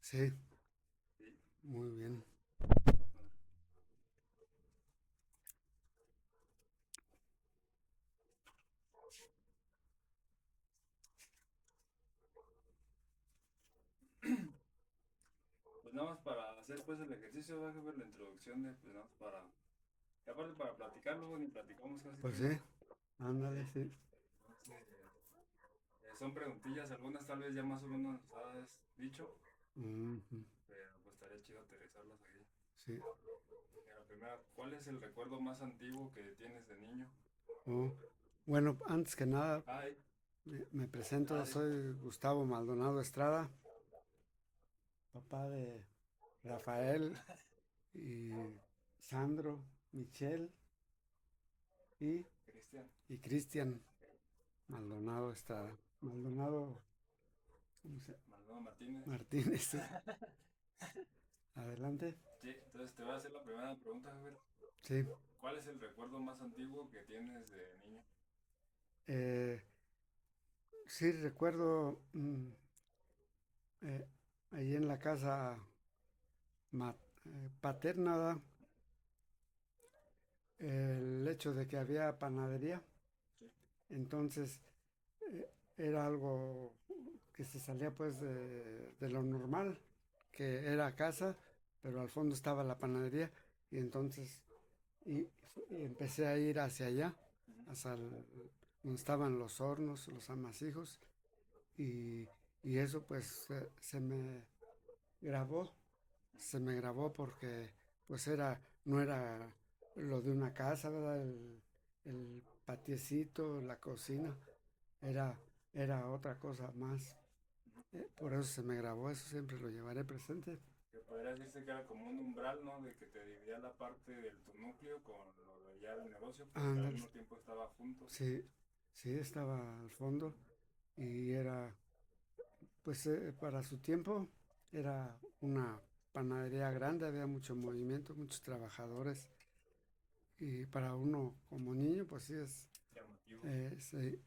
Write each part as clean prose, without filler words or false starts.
Sí, Sí. muy bien. Pues nada más para hacer pues el ejercicio, va a ver la introducción de, pues nada más para, y aparte para platicar, luego ni platicamos casi Pues que sí, nada. Sí. ándale, sí. Entonces, son preguntillas, algunas tal vez ya más o menos nos has dicho, Ujú, pero pues estaría chido aterrizarlas aquí. sí. La primera, ¿cuál es el recuerdo más antiguo que tienes de niño? Oh, bueno, antes que nada, Ay, me presento, ah, soy Gustavo Maldonado Estrada, papá de Rafael y Sandro, Michelle y, Cristian. y Cristian Maldonado Estrada. Maldonado, ¿cómo se llama? Maldonado Martínez. Martínez, sí. Adelante. Sí, entonces te voy a hacer la primera pregunta, Javier. Sí. ¿Cuál es el recuerdo más antiguo que tienes de niño? Eh, sí, recuerdo eh, ahí en la casa ma- paterna, ¿verdad? El hecho de que había panadería, Sí. entonces era algo que se salía pues de lo normal, que era casa, pero al fondo estaba la panadería y entonces y, y empecé a ir hacia allá, Ujú. hasta donde estaban los hornos, los amasijos y, y eso pues grabó, se me grabó porque pues no era lo de una casa, ¿verdad? El patiecito, la cocina, era, era otra cosa más. Por eso se me grabó, eso siempre lo llevaré presente. Que podría decirse que era como un umbral, ¿no? De que te dividía la parte de tu núcleo con lo de ya del negocio, pero que al Ándale, mismo tiempo estaba junto. sí, sí, estaba al fondo y era, pues para su tiempo, era una panadería grande, había mucho movimiento, muchos trabajadores y para uno como niño, pues sí Llamativo. sí,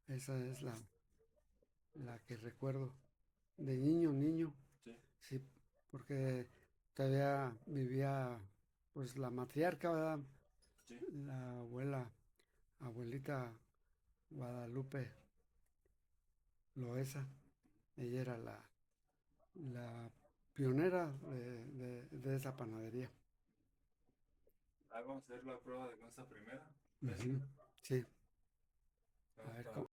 esa es la que recuerdo de niño, niño, Sí, sí, porque todavía vivía pues la matriarca, ¿verdad? sí. La abuelita Guadalupe Loesa, ella era la pionera de esa panadería. Ah, vamos a hacer la prueba de nuestra primera vez. Ujú, sí, a Vamos ver, para...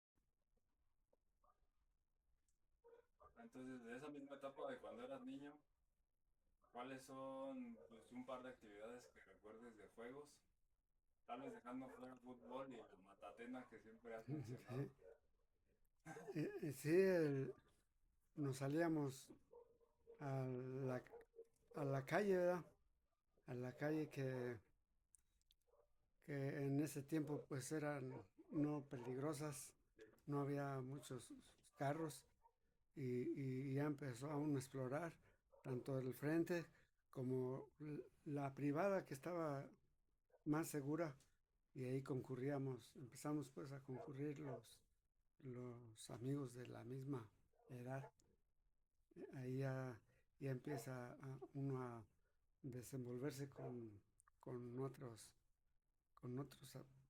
Entonces, de esa misma etapa de cuando eras niño, ¿cuáles son pues, un par de actividades que recuerdes de juegos? Tal vez dejando fuera el fútbol y la matatena que siempre has mencionado. sí, sí, nos salíamos a la, a la calle, ¿verdad? A la calle que en ese tiempo pues eran no peligrosas, no había muchos carros y ya empezó a uno a explorar tanto el frente como la privada que estaba más segura y ahí concurríamos, empezamos pues a concurrir los amigos de la misma edad. Ahí ya empieza uno a desenvolverse con otros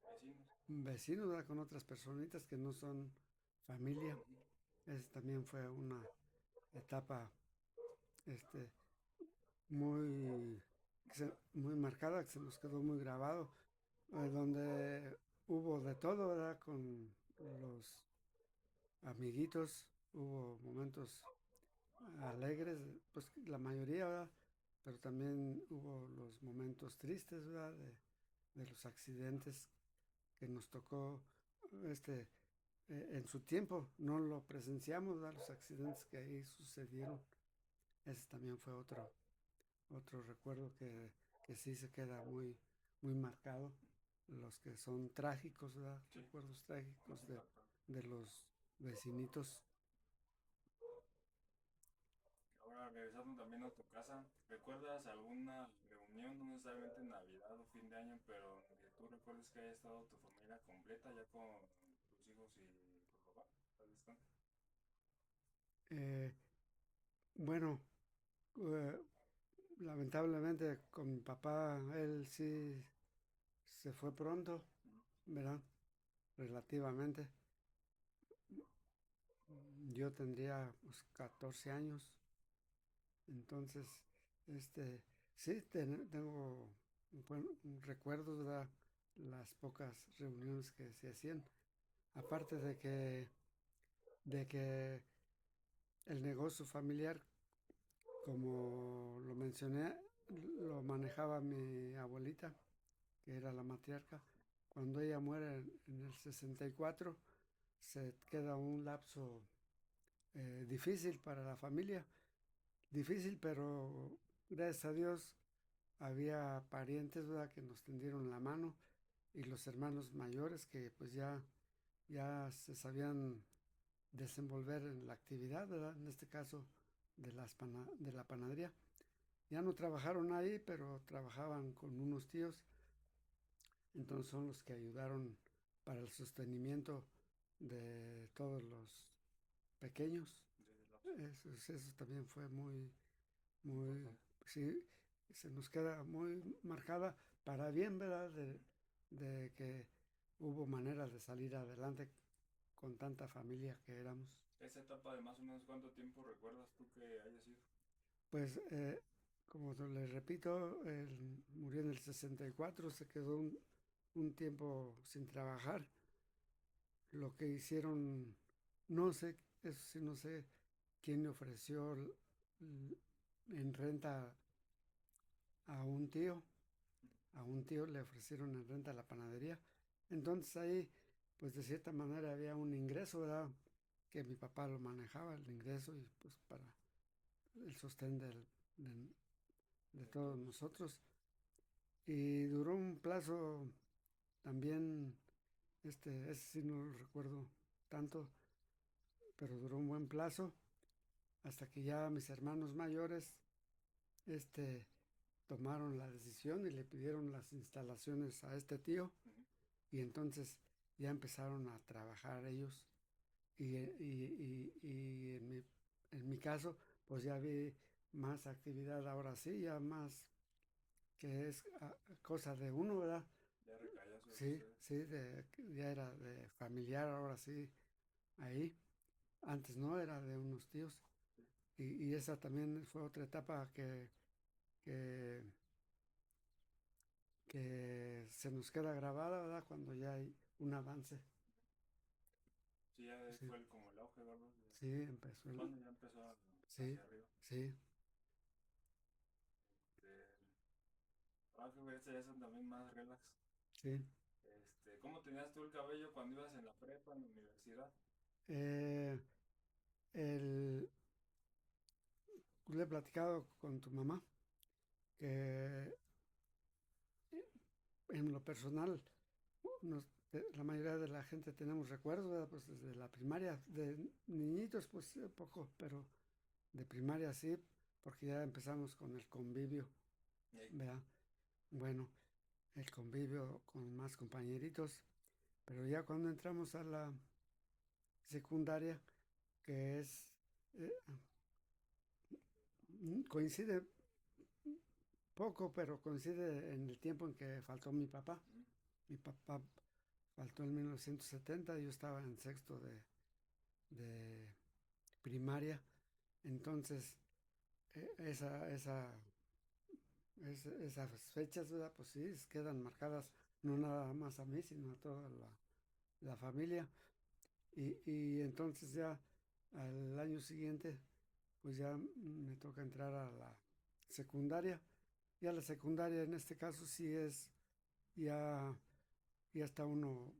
Vecinos. vecinos, ¿verdad? Con otras personitas que no son familia. Esa también fue una etapa este, muy, muy marcada, que se nos quedó muy grabado, donde hubo de todo, ¿verdad? Con los amiguitos, hubo momentos alegres, pues la mayoría, ¿verdad? Pero también hubo los momentos tristes, ¿verdad? De los accidentes que nos tocó este, en su tiempo. No lo presenciamos, ¿verdad? Los accidentes que ahí sucedieron. Ese también fue otro recuerdo que sí se queda muy, muy marcado. Los que son trágicos, ¿verdad? Sí, Recuerdos más trágicos impactante. de los vecinitos. Ahora, regresando también a tu casa, ¿recuerdas alguna reunión, no necesariamente Navidad o fin de año, pero que tú recuerdes que haya estado tu familia completa ya con tus hijos y tu papá? ¿Estás descanso? Eh, bueno, eh, lamentablemente con mi papá, él sí se fue pronto, ¿verdad? Relativamente. Yo tendría pues 14 años, entonces, este, sí, tengo recuerdos, ¿verdad? Las pocas reuniones que se hacían. Aparte de que el negocio familiar, como lo mencioné, lo manejaba mi abuelita, que era la matriarca. Cuando ella muere en el 64, se queda un lapso difícil para la familia. Difícil, pero gracias a Dios había parientes, ¿verdad?, que nos tendieron la mano y los hermanos mayores que pues ya se sabían desenvolver en la actividad, ¿verdad? En este caso de la panadería. Ya no trabajaron ahí, pero trabajaban con unos tíos, entonces son los que ayudaron para el sostenimiento de todos los pequeños. Eso también fue muy, sí, se nos queda muy marcada para bien, ¿verdad? De que hubo maneras de salir adelante con tanta familia que éramos. Esa etapa de más o menos cuánto tiempo recuerdas tú que haya sido. Pues, como les repito, él murió en el 64, se quedó un tiempo sin trabajar. Lo que hicieron, no sé, eso sí, no sé quién le ofreció en renta a un tío. A un tío le ofrecieron en renta la panadería. Entonces ahí, pues de cierta manera había un ingreso, ¿verdad? Que mi papá lo manejaba, el ingreso, y pues para el sostén de todos nosotros. Y duró un plazo también, ese sí no lo recuerdo tanto, pero duró un buen plazo hasta que ya mis hermanos mayores, este, tomaron la decisión y le pidieron las instalaciones a este tío, Ujú. y entonces ya empezaron a trabajar ellos y en mi caso pues ya vi más actividad ahora sí, ya más que es cosa de uno, ¿verdad? Ya recaía sobre Sí, ustedes. sí, ya era de familiar ahora sí ahí. Antes no, era de unos tíos. Y esa también fue otra etapa que, que se nos queda grabada, ¿verdad? Cuando ya hay un avance. Sí, ya Sí, fue como el auge, ¿verdad? sí, empezó Cuando ya empezó sí, hacia arriba. sí, Fíjate, ya son también más relax. sí. ¿Cómo tenías tú el cabello cuando ibas en la prepa, en la universidad? Eh, el, le he platicado con tu mamá que en lo personal, la mayoría de la gente tenemos recuerdos, ¿verdad? Pues desde la primaria, de niñitos pues poco, pero de primaria sí, porque ya empezamos con el convivio, Ey. ¿verdad? Bueno, el convivio con más compañeritos, pero ya cuando entramos a la secundaria, que es, eh, coincide poco, pero coincide en el tiempo en que faltó mi papá. Mm. Mi papá faltó en 1970, yo estaba en sexto de primaria, entonces esas fechas, ¿verdad? Pues sí, quedan marcadas no nada más a mí, sino a toda la familia. Y entonces ya al año siguiente, pues ya me toca entrar a la secundaria. Y a la secundaria en este caso sí es ya, ya está uno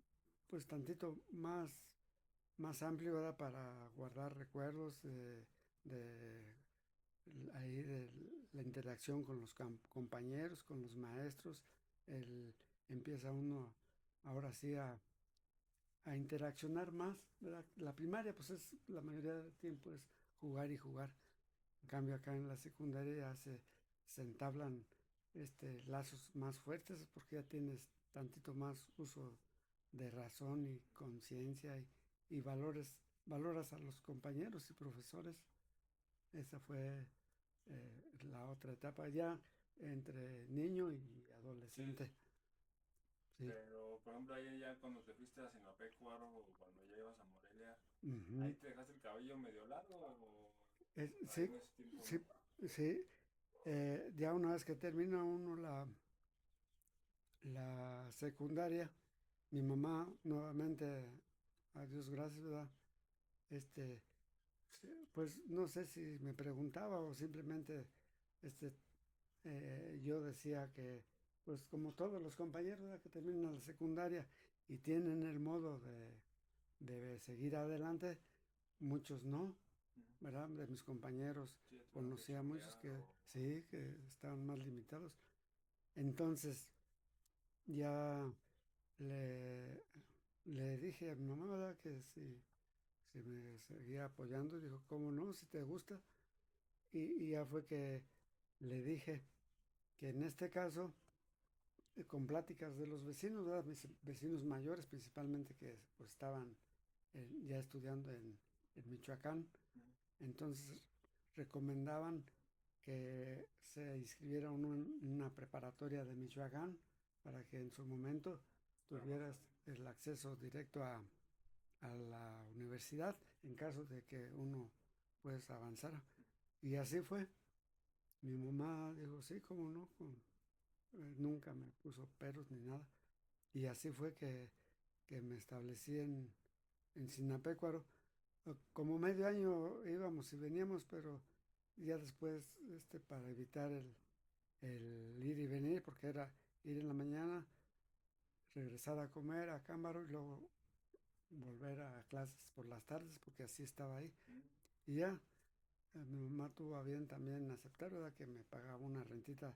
pues tantito más amplio, ¿verdad? Para guardar recuerdos de ahí de la interacción con los compañeros, con los maestros. El, empieza uno ahora sí a interaccionar más, ¿verdad? La primaria pues es la mayoría del tiempo es jugar y jugar. En cambio acá en la secundaria ya se entablan lazos más fuertes porque ya tienes tantito más uso de razón y conciencia y valoras a los compañeros y profesores. Esa fue la otra etapa ya entre niño y Sí, adolescente. Sí. pero por ejemplo ahí ya cuando te fuiste a Sinapecuaro o cuando ya ibas a Morelia, ¿ahí Ujú. te dejaste el cabello medio largo o ahí Sí, en ese tiempo sí, no? sí. Ya una vez que termina uno la secundaria, mi mamá nuevamente, a Dios gracias, ¿verdad? Este, pues no sé si me preguntaba o simplemente este, yo decía que, pues como todos los compañeros, ¿verdad?, que terminan la secundaria y tienen el modo de seguir adelante, muchos no, Ujú. ¿verdad? De mis compañeros Sí, ya tuvieron que conocí a muchos chambear que o... sí, que estaban más limitados. Entonces ya le, le dije a mi mamá, ¿verdad?, que si me seguía apoyando, dijo, ¿cómo no? Si te gusta. Y ya fue que le dije que en este caso, con pláticas de los vecinos, ¿verdad?, mis vecinos mayores principalmente que pues estaban ya estudiando en Michoacán, Ujú. entonces recomendaban que se inscribiera uno en una preparatoria de Michoacán para que en su momento Era más tuvieras fácil. el acceso directo a la universidad en caso de que uno pues avanzara. Y así fue. Mi mamá dijo, sí, cómo no, nunca me puso peros ni nada. Y así fue que me establecí en Sinapecuaro. Como medio año íbamos y veníamos, pero ya después, para evitar el ir y venir, porque era ir en la mañana, regresar a comer a Cámbaro y luego volver a clases por las tardes, porque así estaba ahí. Ujú. Y ya, mi mamá tuvo a bien también aceptar, ¿verdad?, que me pagaba una rentita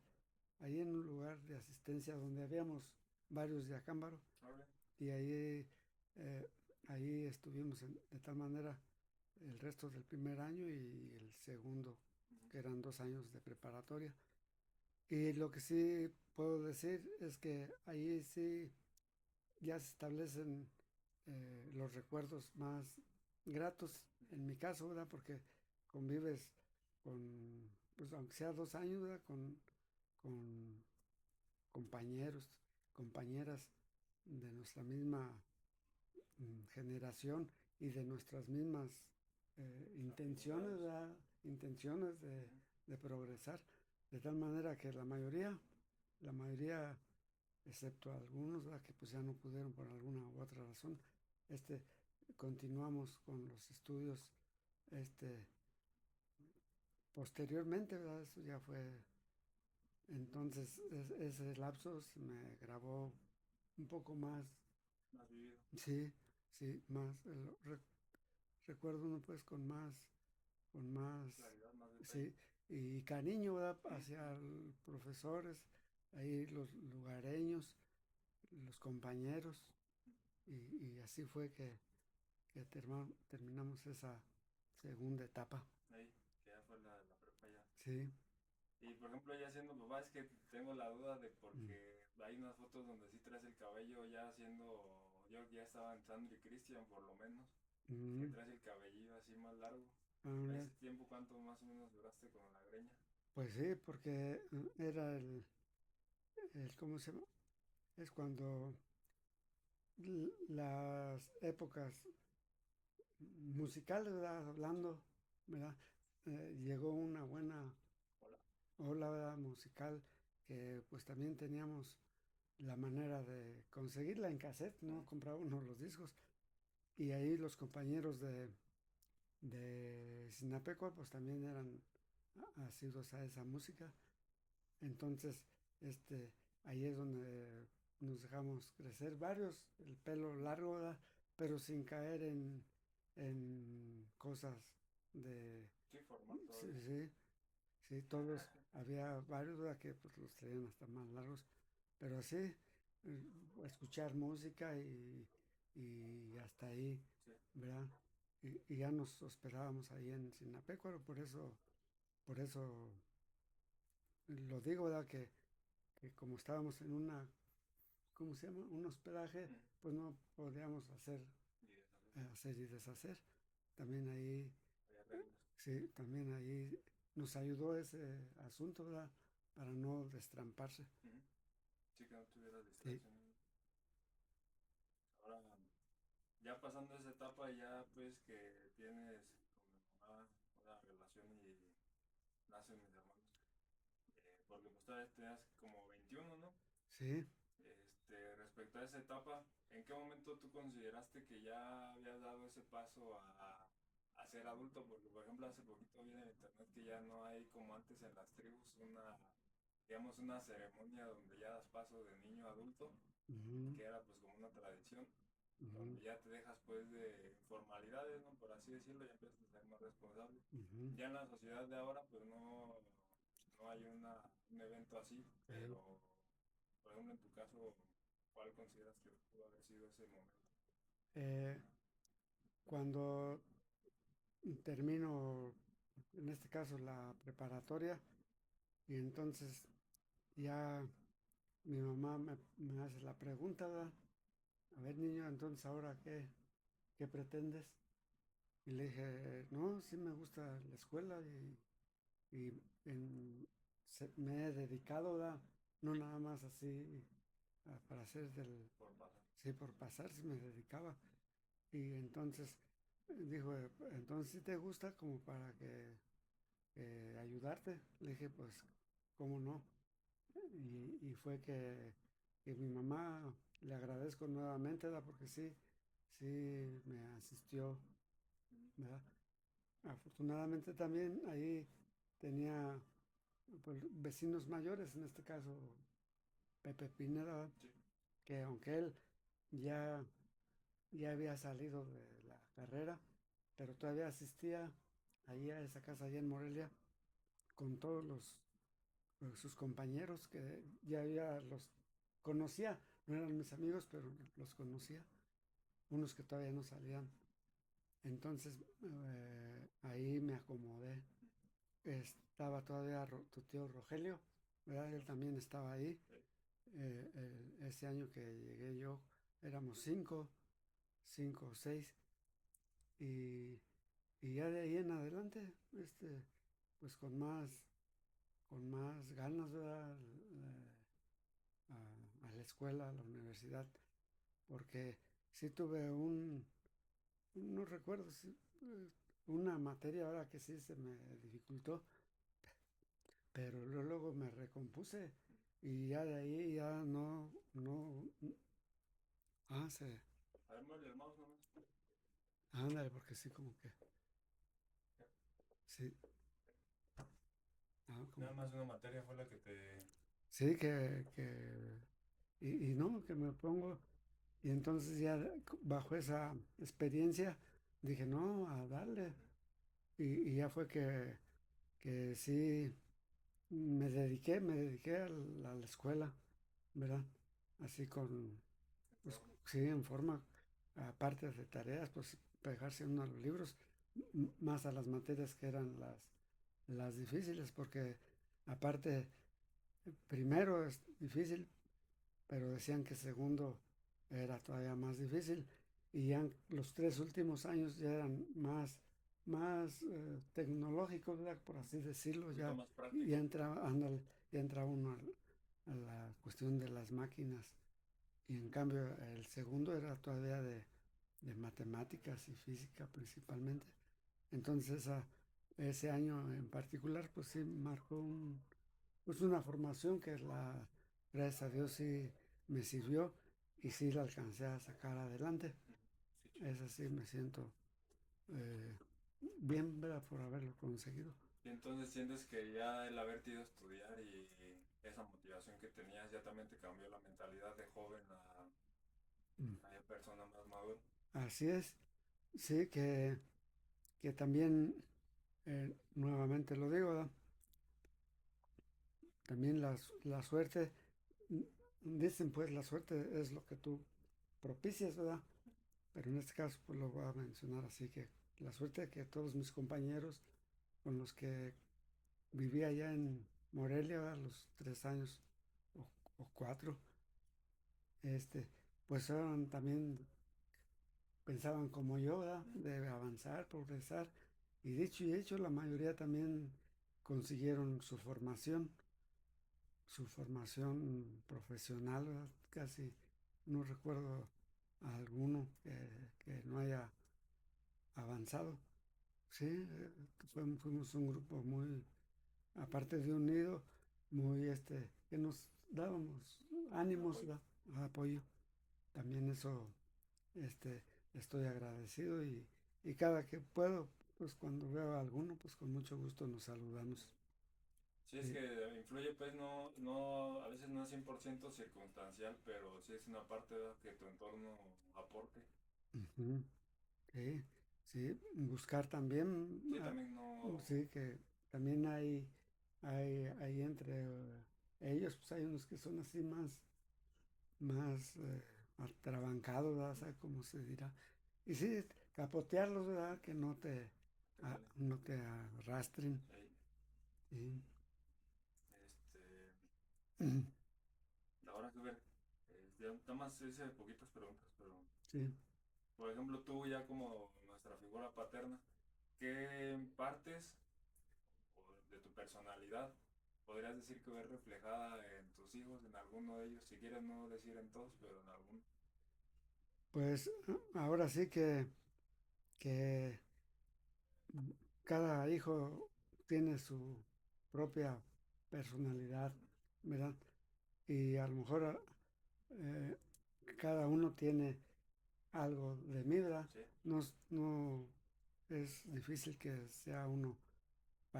ahí en un lugar de asistencia donde habíamos varios de Acámbaro. Órale. Y eh, ahí estuvimos de tal manera el resto del primer año y el segundo, Ujú. que eran 2 años de preparatoria. Y lo que sí puedo decir es que ahí sí ya se establecen los recuerdos más gratos, en mi caso, ¿verdad? Porque convives con, pues aunque sea 2 años, ¿verdad?, con compañeros, compañeras de nuestra misma generación y de nuestras mismas intenciones, Afinidades. ¿verdad?, intenciones Ujú. de progresar, de tal manera que la mayoría, excepto algunos, ¿verdad?, que pues ya no pudieron por alguna u otra razón, este, continuamos con los estudios, este, posteriormente, ¿verdad? Eso ya fue, entonces ese lapso se me grabó un poco más, Más vivido. sí, sí, más, recuerdo uno pues con más, Claridad, más detalle. sí, y cariño, ¿verdad?, hacia los profesores, ahí los lugareños, los compañeros, y así fue que terminamos esa segunda etapa. Ahí, que ya fue la prepa ya. Sí. Y por ejemplo, ya siendo papá, es que tengo la duda de Mm. porque hay unas fotos donde sí traes el cabello ya siendo. Yo ya estaba en Sandro y Cristian, por lo menos. Que Mm. traes el cabellillo así más largo. ¿A Ándale. ese tiempo cuánto más o menos duraste con la greña? Pues sí, porque era ¿cómo se llama? Es cuando las épocas musicales, ¿verdad?, hablando, ¿verdad? Llegó una buena Hola. ola, ¿verdad?, musical, que pues también teníamos la manera de conseguirla en cassette, ¿no? Ujú. Compraba uno los discos y ahí los compañeros de Sinapecuaro pues también eran asiduos a esa música. Entonces, este, ahí es donde nos dejamos crecer varios, el pelo largo, ¿verdad?, pero sin caer en cosas de... Sí, formal Sí, todavía. sí, sí, todos, había varios, ¿verdad?, que pues los traían hasta más largos, pero así, escuchar música y hasta ahí, Sí. ¿verdad? Y ya nos hospedábamos ahí en Sinapecuaro, por eso lo digo, ¿verdad?, que como estábamos en una, ¿cómo se llama?, un hospedaje, Ujú. pues no podíamos Y de esa vez hacer y deshacer. También ahí, había reglas. sí, también ahí nos ayudó ese asunto, ¿verdad? Para no destramparse. Ujú. Sí, que no tuviera Sí. distracciones. Ahora, ya pasando esa etapa, ya pues que tienes con mi mamá una relación y nacen mis hermanos. Porque pues todavía tenías como 21, ¿no? Sí. Respecto a esa etapa, ¿en qué momento tú consideraste que ya habías dado ese paso a ser adulto? Porque, por ejemplo, hace poquito vi en el internet que ya no hay como antes en las tribus una, digamos, una ceremonia donde ya das paso de niño a adulto, Ujú, que era pues como una tradición, ujú, donde ya te dejas pues de formalidades, ¿no? Por así decirlo, ya empiezas a ser más responsable. ujú. Ya en la sociedad de ahora pues no hay un evento así, Sí. pero por ejemplo en tu caso, ¿cuál consideras que pudo haber sido ese momento? Eh, Cuando termino, en este caso, la preparatoria, y entonces ya mi mamá me hace la pregunta, ¿verdad? A ver, niño, entonces ahora qué pretendes? Y le dije, no, sí me gusta la escuela y me he dedicado, ¿verdad? No nada más así para hacer del, Por pasar. sí, por pasar, sí me dedicaba. Y entonces dijo, entonces si te gusta como para que ayudarte. Le dije, pues, ¿cómo no? Y fue que mi mamá, le agradezco nuevamente, ¿verdad? Porque sí, sí me asistió, ¿verdad? Afortunadamente también ahí tenía pues, vecinos mayores, en este caso Pepe Pineda, ¿verdad? Sí. Que aunque él ya, ya había salido de la carrera, pero todavía asistía ahí a esa casa allá en Morelia con todos sus compañeros que ya los conocía, no eran mis amigos, pero los conocía, unos que todavía no salían. Entonces ahí me acomodé. Estaba todavía tu tío Rogelio, ¿verdad? Él también estaba ahí. Sí. Ese año que llegué yo éramos cinco o seis, y, y ya de ahí en adelante, pues con más ganas, ¿verdad? A la escuela, a la universidad, porque sí tuve no recuerdo, una materia ahora que sí se me dificultó, pero luego me recompuse y ya de ahí ya no, se, A ver, mueve el mouse nomás. ándale, porque sí, como que, sí, como, Nada más una materia fue la que te... sí, y no, que me pongo, y entonces ya bajo esa experiencia dije, no, a darle, y ya fue que sí me dediqué a la escuela, ¿verdad? Así En pues forma. sí, en forma, aparte de tareas, pues pegarse uno a los libros, más a las materias que eran las difíciles, porque aparte, primero es difícil, pero decían que segundo era todavía más difícil, y ya los tres últimos años ya eran más tecnológicos, ¿verdad? Por así Un decirlo, poquito ya, más ya práctico. entra, ándale, ya entra uno a la cuestión de las máquinas, y en cambio el segundo era todavía de matemáticas y física principalmente. Entonces ese año en particular pues sí marcó pues una formación que gracias a Dios sí me sirvió y sí la alcancé a sacar adelante. Qué chido. Es así, me siento eh, bien, ¿verdad? Por haberlo conseguido. Y entonces sientes que ya el haberte ido a estudiar y esa motivación que tenías ya también te cambió la mentalidad de joven Mm. a ya persona más madura. Así es, sí, que también, nuevamente lo digo, ¿verdad? También la suerte, dicen pues la suerte es lo que tú propicias, ¿verdad? Pero en este caso pues lo voy a mencionar así, que la suerte de que todos mis compañeros con los que vivía allá en Morelia, ¿verdad? Los 3 años o, o 4, pues eran también, pensaban como yo, ¿verdad? Ujú. De avanzar, progresar, y dicho y hecho, la mayoría también consiguieron su formación profesional, ¿verdad? Casi no recuerdo a alguno que no haya avanzado. Sí, fuimos un grupo muy, aparte de unido, muy que nos dábamos ánimos, Apoyo. ¿verdad? Apoyo. También eso, este, estoy agradecido y cada que puedo, pues cuando veo a alguno, pues con mucho gusto nos saludamos. Sí, es Sí. que influye, pues no, a veces no es 100% circunstancial, pero sí es una parte, ¿verdad?, que tu entorno aporte. Ujú. Sí, sí, buscar también, Sí, también no, sí, que también hay entre ellos, pues hay unos que son así más atrabancados, ¿verdad? ¿Sabe cómo se dirá? Y sí, capotearlos, ¿verdad? Que ándale, no te arrastren. ahí, Sí. este, Ujú. ahora que ver, ya nada más hice poquitas preguntas, pero, Sí. por ejemplo, tú ya como nuestra figura paterna, ¿qué partes de tu personalidad podrías decir que ves reflejada en tus hijos, en alguno de ellos? Si quieres no decir en todos, pero en alguno. Pues ahora sí que cada hijo tiene su propia personalidad, ¿verdad? Y a lo mejor eh, cada uno tiene algo de mí, ¿verdad? Sí, No es difícil que sea uno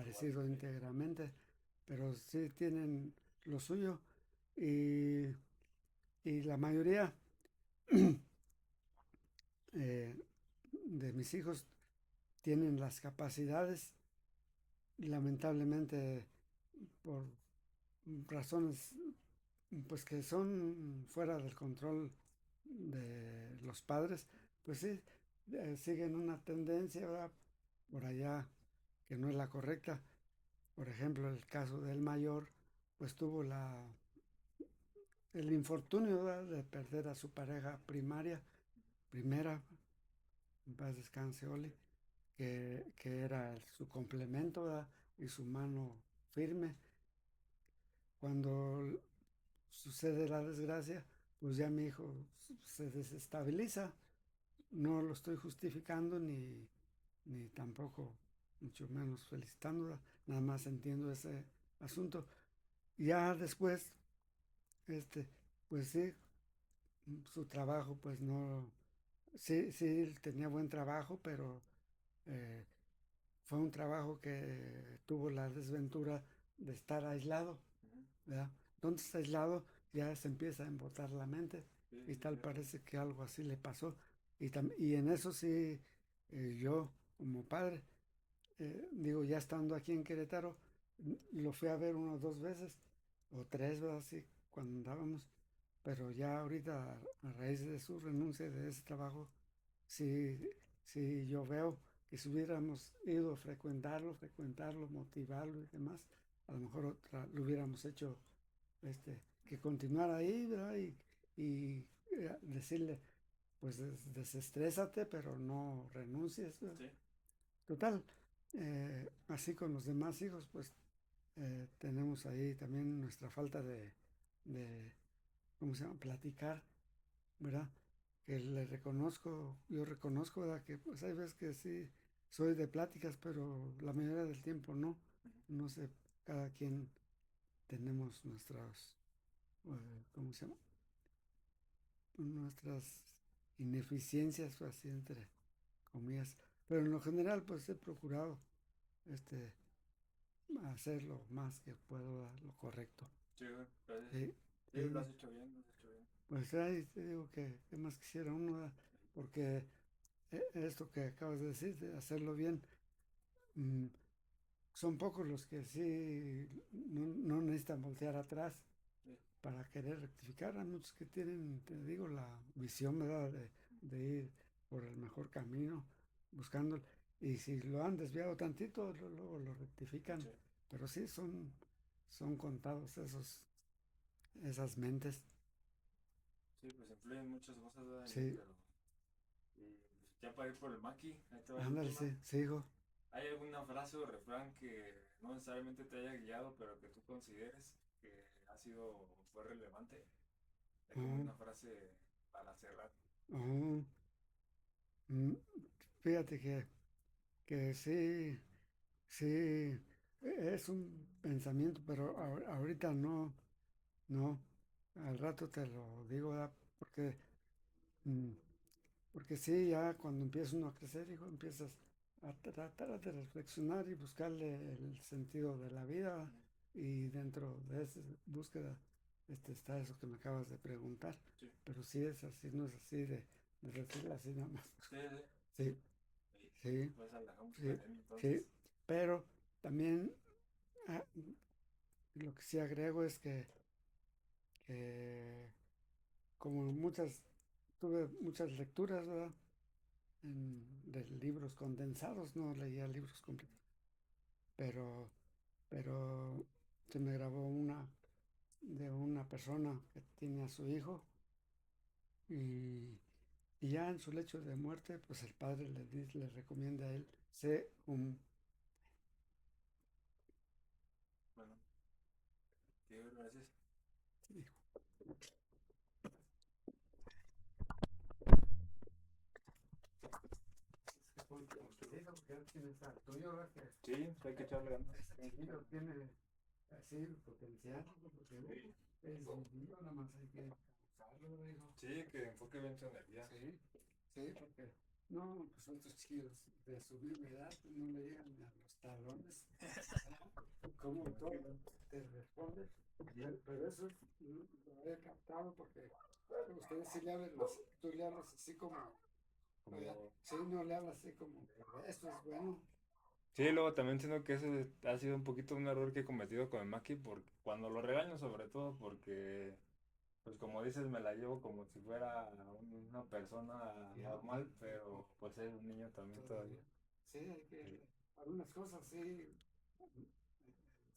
igual, parecido sí. íntegramente, pero sí tienen lo suyo y, y la mayoría eh, de mis hijos tienen las capacidades y lamentablemente por razones pues que son fuera del control de los padres, pues sí, siguen una tendencia, ¿verdad? Por allá que no es la correcta. Por ejemplo, el caso del mayor, pues tuvo el infortunio, ¿verdad?, de perder a su pareja primera, en paz descanse Oli, que era su complemento, ¿verdad?, y su mano firme. Cuando sucede la desgracia, pues ya mi hijo se desestabiliza. No lo estoy justificando ni tampoco, mucho menos felicitándola, nada más entiendo ese asunto. Ya después, este, pues sí, su trabajo, pues no, sí tenía buen trabajo, pero eh, fue un trabajo que tuvo la desventura de estar aislado, Ujú. ¿verdad? Entonces aislado ya se empieza a embotar la mente Sí, y sí, tal cierto. parece que algo así le pasó. Y en eso sí, yo como padre, digo, ya estando aquí en Querétaro, lo fui a ver 1 o 2 veces, o 3, ¿verdad? Sí, cuando andábamos, pero ya ahorita a raíz de su renuncia de ese trabajo, sí, sí, yo veo que si hubiéramos ido a frecuentarlo, motivarlo y demás, a lo mejor lo hubiéramos hecho que continuara ahí, ¿verdad? Y decirle, pues desestrésate, pero no renuncies, ¿verdad? Sí, Total, así con los demás hijos, pues tenemos ahí también nuestra falta de, ¿cómo se llama? Platicar, ¿verdad? Que le reconozco, yo reconozco, ¿verdad? Que pues hay veces que sí soy de pláticas, pero la mayoría del tiempo no. No sé, cada quien tenemos nuestras, ¿cómo se llama? Nuestras ineficiencias, pues, así entre comillas. Pero en lo general, pues he procurado este, hacer lo más que puedo, lo correcto. sí, güey, gracias. Sí, Sí, lo sí, has hecho bien, lo has hecho bien. pues ahí te digo que más quisiera uno, ¿verdad? Porque esto que acabas de decir, de hacerlo bien, mm, son pocos los que sí no necesitan voltear atrás Sí, para querer rectificar. Hay muchos que tienen, te digo, la visión, ¿verdad?, de ir por el mejor camino, buscando. Y si lo han desviado tantito, luego lo rectifican. sí. Pero sí, son contados esas mentes. Sí, pues influyen muchas cosas, ¿verdad? Sí, Pero, y pues, ya para ir por el maqui, ahí te va el ándale, última. sí, sigo. ¿Hay alguna frase o refrán que no necesariamente te haya guiado, pero que tú consideres que ha sido o fue relevante? Hay como Oh, una frase para cerrar. oh, mm, fíjate que sí, sí, es un pensamiento, pero ahorita no, no, al rato te lo digo, ¿verdad? Porque, mm, porque sí, ya cuando empieza uno a crecer, hijo, empiezas a tratar de reflexionar y buscarle el sentido de la vida y dentro de esa búsqueda está eso que me acabas de preguntar, Sí, pero sí es así, no es así de decirlo así nada más. sí, sí. Sí, Sí. sí, Pues la dejamos sí, caer entonces. sí, pero también ah, lo que sí agrego es que como tuve muchas lecturas, ¿verdad? De libros condensados, no leía libros completos, pero, pero se me grabó una de una persona que tiene a su hijo y, y ya en su lecho de muerte, pues el padre le recomienda a él, sé un Bueno, Diego, gracias. hijo. Como usted dijo, porque él tiene esa tuyo, ¿verdad? Sí, hay que echarle ganas. Ese chiquillo tiene así potencial, porque Sí, es vivo, nada más hay que usarlo, dijo. sí, que enfoque bien su energía. Sí, sí, porque no, pues otros chiquillos de su misma edad pues, no le llegan ni a los talones. ¿Cómo todo te responde? Pero eso lo he captado porque ustedes sí le hablan, tú le hablas así como, ¿verdad? Como... Sí, no le hablas así como, esto es bueno. Sí, luego también siento que eso ha sido un poquito un error que he cometido con el Maki, porque cuando lo regaño sobre todo porque, pues como dices, me la llevo como si fuera una persona normal, pero pues es un niño también todavía. Todavía. Sí, hay Sí, que, algunas cosas sí,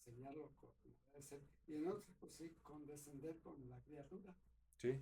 enseñarlo como debe ser. Y en otras, pues sí, condescender con la criatura. sí,